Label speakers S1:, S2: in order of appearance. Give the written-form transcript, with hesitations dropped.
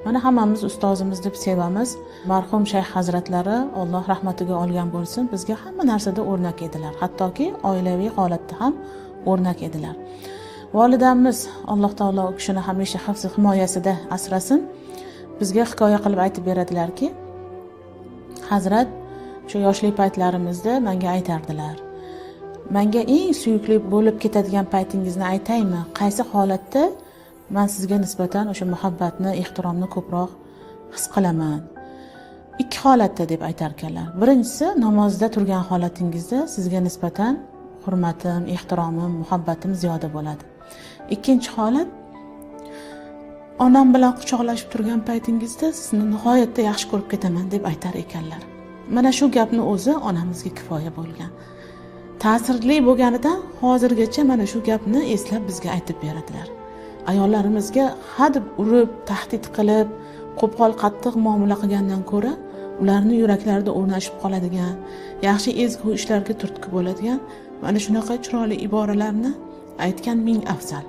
S1: Mana hammamiz ustozimiz deb sevamiz. Marhum shayx hazratlari Alloh rahmatiga olgan bo'lsin, bizga hamma narsada o'rnak edilar. Hattoki oilaviy holatda ham o'rnak edilar. Volidamiz Alloh taolo u kishini hamisha hifz himoyasida asrasin. Bizga hikoya qilib aytib beradilarki, Hazrat shu yoshlik paytlarimizda menga aytardilar. Menga eng suyukli bo'lib ketadigan paytingizni aytaymi? Qaysi holatda men sizga nisbatan o'sha muhabbatni, ehtiromni ko'proq his qilaman? Ikki holatda deb aytar ekanlar. Birinchisi, namozda turgan holatingizda sizga nisbatan hurmatim, ehtiromim, muhabbatim ziyoda bo'ladi. Ikkinchi holat, onam bilan quchoqlashib turgan paytingizda sizni nihoyatda yaxshi ko'rib ketaman deb aytar ekanlar. Mana shu gapni o'zi onamizga kifoya bo'lgan. Ta'sirli bo'lganidan hozirgacha mana shu gapni eslab bizga aytib beradilar. Ayollarimizga hadeb urib, tahdid qilib, qo'pol qattiq muomala qilgandan ko'ra, ularning yuraklarida o'rnashib qoladigan, yaxshi ezgu ishlarga turtki bo'ladigan mana shunaqa chiroyli iboralarni aytgan ming afzal.